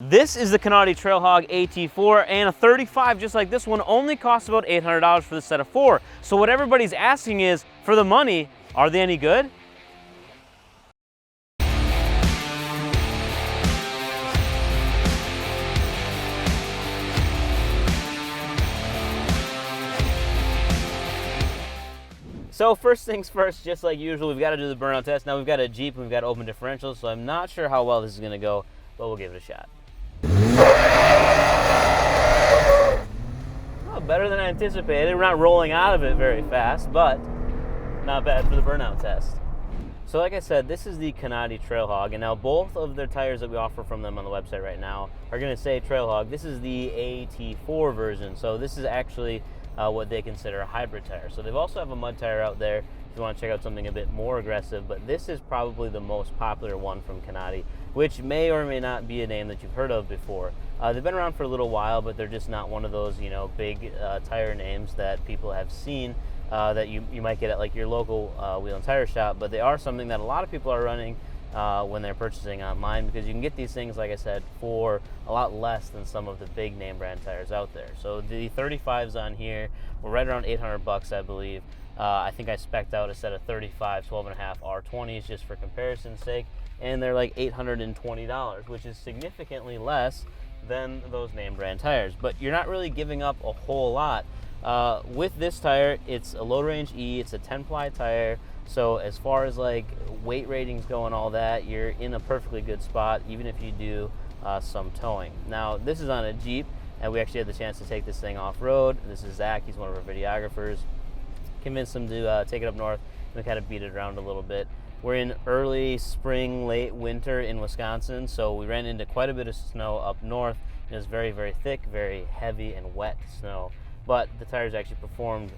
This is the Kanati Trail Hog AT4, and a 35 just like this one only costs about $800 for the set of 4. So what everybody's asking is, for the money, are they any good? So first things first, just like usual, we've got to do the burnout test. Now we've got a Jeep and we've got open differentials, so I'm not sure how well this is going to go, but we'll give it a shot. Oh, better than I anticipated. We're not rolling out of it very fast, but not bad for the burnout test. So like I said, this is the Kanati Trail Hog, and now both of their tires that we offer from them on the website right now are going to say Trail Hog. This is the AT4 version, so this is actually what they consider a hybrid tire. So they also have a mud tire out there if you want to check out something a bit more aggressive, but this is probably the most popular one from Kanati, which may or may not be a name that you've heard of before. They've been around for a little while, but they're just not one of those, you know, big tire names that people have seen that you might get at like your local wheel and tire shop, but they are something that a lot of people are running when they're purchasing online, because you can get these things, like I said, for a lot less than some of the big name brand tires out there. So the 35s on here were right around 800 bucks, I believe. I think I spec'd out a set of 35 12.5 R20s just for comparison's sake, and they're like $820, which is significantly less than those name brand tires. But you're not really giving up a whole lot. With this tire, it's a low range E, it's a 10-ply tire, so as far as like weight ratings go and all that, you're in a perfectly good spot, even if you do some towing. Now, this is on a Jeep, and we actually had the chance to take this thing off-road. This is Zach, he's one of our videographers. Convinced him to take it up north and kind of beat it around a little bit. We're in early spring, late winter in Wisconsin, so we ran into quite a bit of snow up north. It was very, very thick, very heavy and wet snow, but the tires actually performed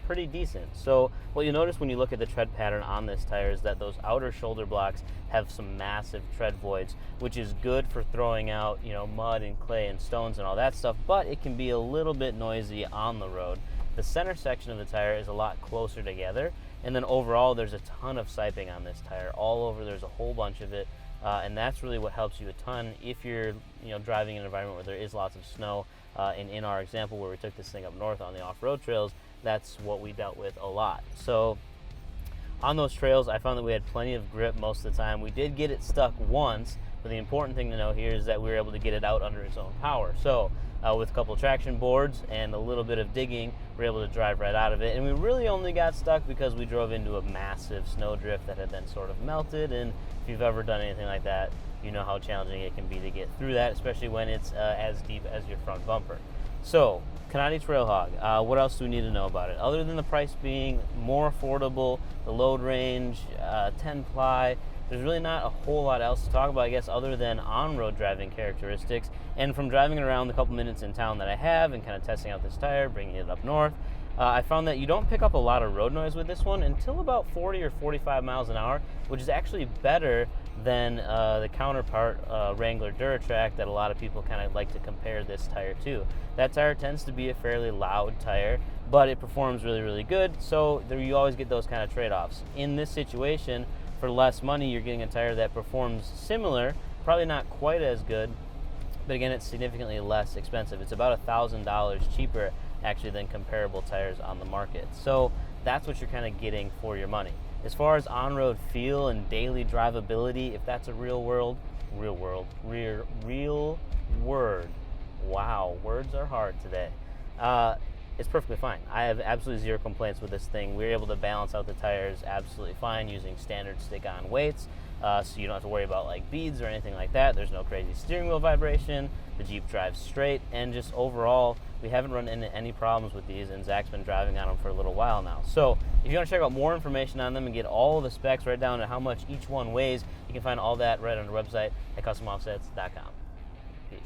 pretty decent. So what you'll notice when you look at the tread pattern on this tire is that those outer shoulder blocks have some massive tread voids, which is good for throwing out, you know, mud and clay and stones and all that stuff, but it can be a little bit noisy on the road. The center section of the tire is a lot closer together, and then overall there's a ton of siping on this tire. All over there's a whole bunch of it, and that's really what helps you a ton if you're, you know, driving in an environment where there is lots of snow. And in our example where we took this thing up north on the off-road trails, that's what we dealt with a lot. So on those trails, I found that we had plenty of grip most of the time. We did get it stuck once, but the important thing to know here is that we were able to get it out under its own power. So with a couple traction boards and a little bit of digging, we were able to drive right out of it. And we really only got stuck because we drove into a massive snowdrift that had then sort of melted. And if you've ever done anything like that, you know how challenging it can be to get through that, especially when it's as deep as your front bumper. So, Kanati Trail Hog, what else do we need to know about it? Other than the price being more affordable, the load range, 10-ply, there's really not a whole lot else to talk about, I guess, other than on-road driving characteristics. And from driving it around the couple minutes in town that I have and kind of testing out this tire, bringing it up north, I found that you don't pick up a lot of road noise with this one until about 40 or 45 miles an hour, which is actually better than the counterpart Wrangler Duratrack that a lot of people kind of like to compare this tire to. That tire tends to be a fairly loud tire, but it performs really, really good, so you always get those kind of trade-offs. In this situation, for less money, you're getting a tire that performs similar, probably not quite as good, but again, it's significantly less expensive. It's about $1,000 cheaper actually than comparable tires on the market. So that's what you're kind of getting for your money. As far as on-road feel and daily drivability, if that's a real word, wow, words are hard today. It's perfectly fine. I have absolutely zero complaints with this thing. We were able to balance out the tires absolutely fine using standard stick-on weights, so you don't have to worry about like beads or anything like that. There's no crazy steering wheel vibration. The Jeep drives straight, and just overall, we haven't run into any problems with these, and Zach's been driving on them for a little while now. So if you want to check out more information on them and get all of the specs right down to how much each one weighs, you can find all that right on the website at customoffsets.com. Peace.